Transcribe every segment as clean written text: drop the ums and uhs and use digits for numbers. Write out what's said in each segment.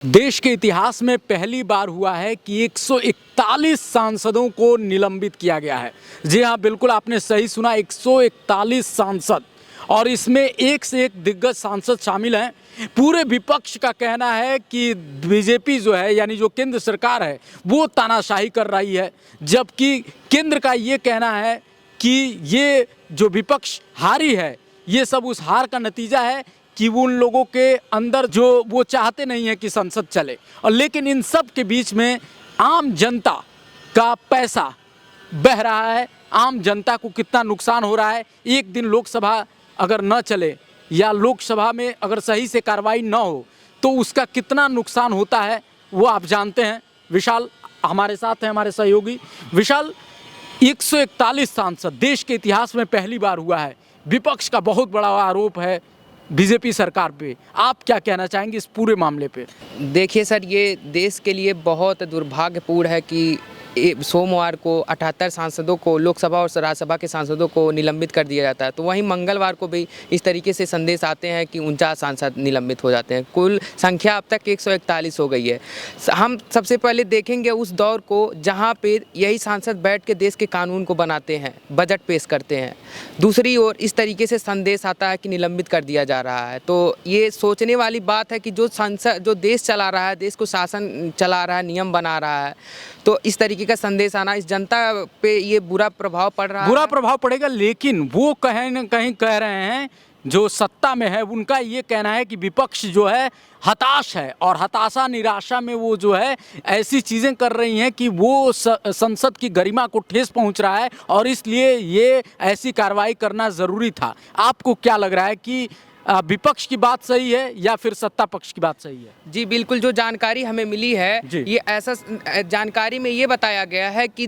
देश के इतिहास में पहली बार हुआ है कि 141 सांसदों को निलंबित किया गया है। जी हाँ, बिल्कुल आपने सही सुना, 141 सांसद, और इसमें एक से एक दिग्गज सांसद शामिल हैं। पूरे विपक्ष का कहना है कि बीजेपी जो है, यानी जो केंद्र सरकार है, वो तानाशाही कर रही है, जबकि केंद्र का ये कहना है कि ये जो विपक्ष हारी है, ये सब उस हार का नतीजा है कि वो उन लोगों के अंदर जो वो चाहते नहीं है कि संसद चले। और लेकिन इन सब के बीच में आम जनता का पैसा बह रहा है। आम जनता को कितना नुकसान हो रहा है। एक दिन लोकसभा अगर न चले या लोकसभा में अगर सही से कार्रवाई न हो तो उसका कितना नुकसान होता है वो आप जानते हैं। विशाल हमारे साथ हैं, हमारे सहयोगी। विशाल, 141 सांसद, देश के इतिहास में पहली बार हुआ है। विपक्ष का बहुत बड़ा आरोप है बीजेपी सरकार पे। आप क्या कहना चाहेंगे इस पूरे मामले पे? देखिए सर, ये देश के लिए बहुत दुर्भाग्यपूर्ण है कि सोमवार को 78 सांसदों को, लोकसभा और राज्यसभा के सांसदों को निलंबित कर दिया जाता है। तो वहीं मंगलवार को भी इस तरीके से संदेश आते हैं कि 49 सांसद निलंबित हो जाते हैं। कुल संख्या अब तक 141 हो गई है। हम सबसे पहले देखेंगे उस दौर को जहां पे यही सांसद बैठ के देश के कानून को बनाते हैं, बजट पेश करते हैं। दूसरी ओर इस तरीके से संदेश आता है कि निलंबित कर दिया जा रहा है। तो ये सोचने वाली बात है कि जो संसद, जो देश चला रहा है, देश को शासन चला रहा है, नियम बना रहा है, तो इस तरीके का संदेश आना, इस जनता पे ये बुरा प्रभाव पड़ रहा है। बुरा प्रभाव पड़ेगा, लेकिन वो कहीं न कहीं कह रहे हैं, जो सत्ता में है उनका ये कहना है कि विपक्ष जो है हताश है, और हताशा निराशा में वो जो है ऐसी चीज़ें कर रही हैं कि वो संसद की गरिमा को ठेस पहुंच रहा है, और इसलिए ये ऐसी कार्रवाई करना ज़रूरी था। आपको क्या लग रहा है कि विपक्ष की बात सही है या फिर सत्ता पक्ष की बात सही है? जी बिल्कुल, जो जानकारी हमें मिली है, ये ऐसा जानकारी में ये बताया गया है कि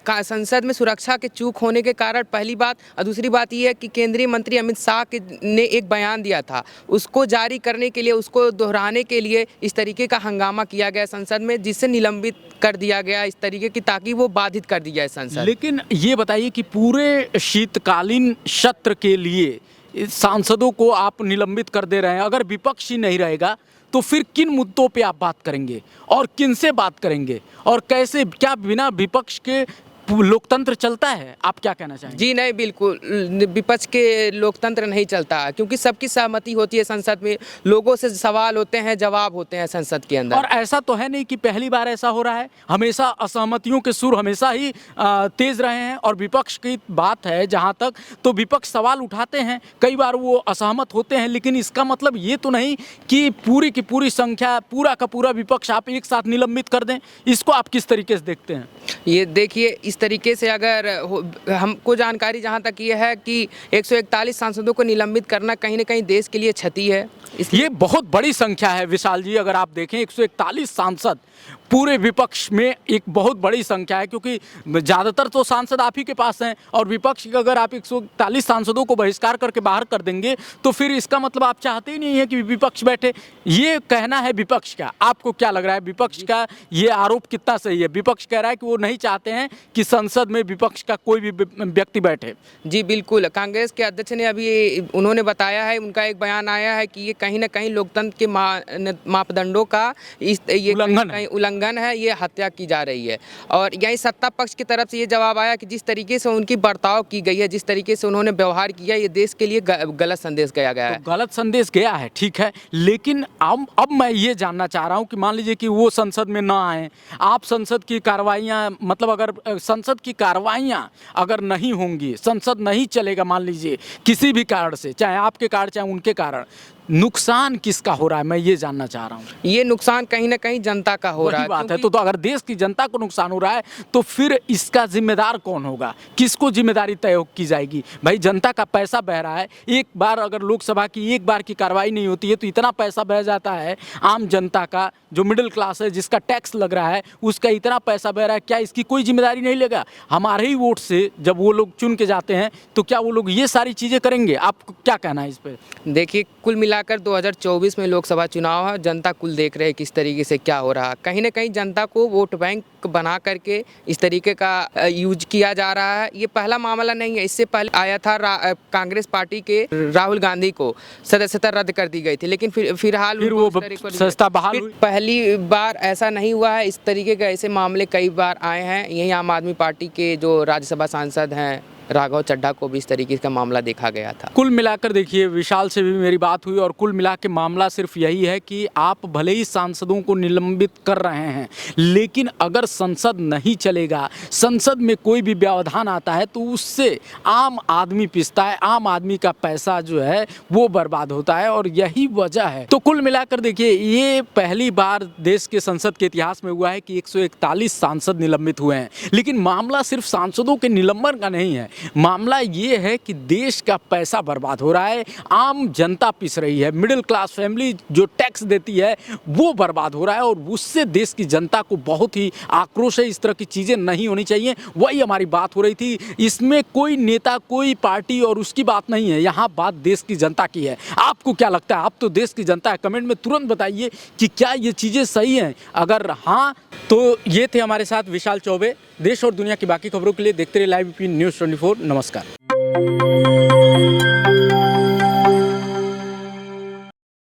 संसद में सुरक्षा के चूक होने के कारण, पहली बात, और दूसरी बात ये है कि केंद्रीय मंत्री अमित शाह ने एक बयान दिया था, उसको जारी करने के लिए, उसको दोहराने के लिए इस तरीके का हंगामा किया गया संसद में, जिससे निलंबित कर दिया गया इस तरीके की, ताकि वो बाधित कर दी जाए संसद। लेकिन ये बताइए कि पूरे शीतकालीन सत्र के लिए सांसदों को आप निलंबित कर दे रहे हैं, अगर विपक्ष ही नहीं रहेगा तो फिर किन मुद्दों पे आप बात करेंगे और किन से बात करेंगे और कैसे? क्या बिना विपक्ष के लोकतंत्र चलता है? आप क्या कहना चाहेंगे? जी नहीं, बिल्कुल विपक्ष के लोकतंत्र नहीं चलता, क्योंकि सबकी सहमति होती है संसद में, लोगों से सवाल होते हैं, जवाब होते हैं संसद के अंदर। और ऐसा तो है नहीं कि पहली बार ऐसा हो रहा है, हमेशा असहमतियों के सुर हमेशा ही तेज रहे हैं। और विपक्ष की बात है जहां तक, तो विपक्ष सवाल उठाते हैं, कई बार वो असहमत होते हैं, लेकिन इसका मतलब ये तो नहीं कि पूरी की पूरी संख्या, पूरा का पूरा विपक्ष आप एक साथ निलंबित कर दें। इसको आप किस तरीके से देखते हैं? ये देखिए, इस तरीके से अगर हमको जानकारी जहाँ तक ये है कि 141 सांसदों को निलंबित करना कहीं ना कहीं देश के लिए क्षति है। ये बहुत बड़ी संख्या है विशाल जी। अगर आप देखें 141 सांसद पूरे विपक्ष में एक बहुत बड़ी संख्या है, क्योंकि ज़्यादातर तो सांसद आप ही के पास हैं, और विपक्ष के अगर आप 141 सांसदों को बहिष्कार करके बाहर कर देंगे तो फिर इसका मतलब आप चाहते ही नहीं है कि विपक्ष बैठे। ये कहना है विपक्ष का। आपको क्या लग रहा है, विपक्ष का ये आरोप कितना सही है? विपक्ष कह रहा है कि वो नहीं चाहते हैं कि संसद में विपक्ष का कोई भी व्यक्ति बैठे। जी बिल्कुल, कांग्रेस के अध्यक्ष ने अभी उन्होंने बताया है, उनका एक बयान आया है कि ये कहीं ना कहीं लोकतंत्र के मापदंडों का उल्लंघन है, ये हत्या की जा रही है। और यही सत्ता पक्ष की तरफ से ये जवाब आया कि जिस तरीके से उनकी बर्ताव की गई है, जिस तरीके से उन्होंने व्यवहार किया, ये देश के लिए गलत संदेश गया गया है। तो गलत संदेश गया है, ठीक है, लेकिन अब मैं ये जानना चाह रहा हूँ कि मान लीजिए कि वो संसद में ना आए, आप संसद की कार्रवाइयाँ, मतलब अगर संसद की कार्रवाइयाँ अगर नहीं होंगी, संसद नहीं चलेगा, मान लीजिए किसी भी कारण से, चाहे आपके कारण चाहे उनके कारण, नुकसान किसका हो रहा है, मैं ये जानना चाह रहा हूँ। ये नुकसान कहीं ना कहीं जनता का हो रहा है। बात है, तो अगर देश की जनता को नुकसान हो रहा है तो फिर इसका जिम्मेदार कौन होगा? किसको जिम्मेदारी तय की जाएगी? भाई, जनता का पैसा बह रहा है। एक बार अगर लोकसभा की एक बार की कार्रवाई नहीं होती है तो इतना पैसा बह जाता है आम जनता का, जो मिडिल क्लास है, जिसका टैक्स लग रहा है, उसका इतना पैसा बह रहा है। क्या इसकी कोई जिम्मेदारी नहीं लेगा? हमारे ही वोट से जब वो लोग चुन के जाते हैं तो क्या वो लोग ये सारी चीज़ें करेंगे? आपको क्या कहना है इस पर? देखिए, कुल मिला मिलाकर 2024 में लोकसभा चुनाव है, जनता कुल देख रहे हैं किस तरीके से क्या हो रहा है। कहीं ना कहीं जनता को वोट बैंक बना करके इस तरीके का यूज किया जा रहा है। ये पहला मामला नहीं है, इससे पहले आया था कांग्रेस पार्टी के राहुल गांधी को सदस्यता रद्द कर दी गई थी, लेकिन फिलहाल फिर वो सदस्यता बहाल हुई। पहली बार ऐसा नहीं हुआ है। इस तरीके के ऐसे मामले कई बार आए हैं। यही आम आदमी पार्टी के जो राज्यसभा सांसद हैं राघव चड्ढा को भी इस तरीके का मामला देखा गया था। कुल मिलाकर देखिए, विशाल से भी मेरी बात हुई और कुल मिला के मामला सिर्फ यही है कि आप भले ही सांसदों को निलंबित कर रहे हैं, लेकिन अगर संसद नहीं चलेगा, संसद में कोई भी व्यवधान आता है तो उससे आम आदमी पिसता है, आम आदमी का पैसा जो है वो बर्बाद होता है और यही वजह है। तो कुल मिलाकर देखिए, ये पहली बार देश के संसद के इतिहास में हुआ है कि 141 सांसद निलंबित हुए हैं। लेकिन मामला सिर्फ सांसदों के निलंबन का नहीं है, मामला ये है कि देश का पैसा बर्बाद हो रहा है, आम जनता पिस रही है, मिडिल क्लास फैमिली जो टैक्स देती है वो बर्बाद हो रहा है और उससे देश की जनता को बहुत ही आक्रोश है। इस तरह की चीज़ें नहीं होनी चाहिए, वही हमारी बात हो रही थी। इसमें कोई नेता, कोई पार्टी और उसकी बात नहीं है, यहाँ बात देश की जनता की है। आपको क्या लगता है? आप तो देश की जनता है, कमेंट में तुरंत बताइए कि क्या ये चीज़ें सही हैं। अगर हाँ तो ये थे हमारे साथ विशाल चौबे। देश और दुनिया की बाकी खबरों के लिए देखते रहिए लाइव न्यूज़ 24। नमस्कार।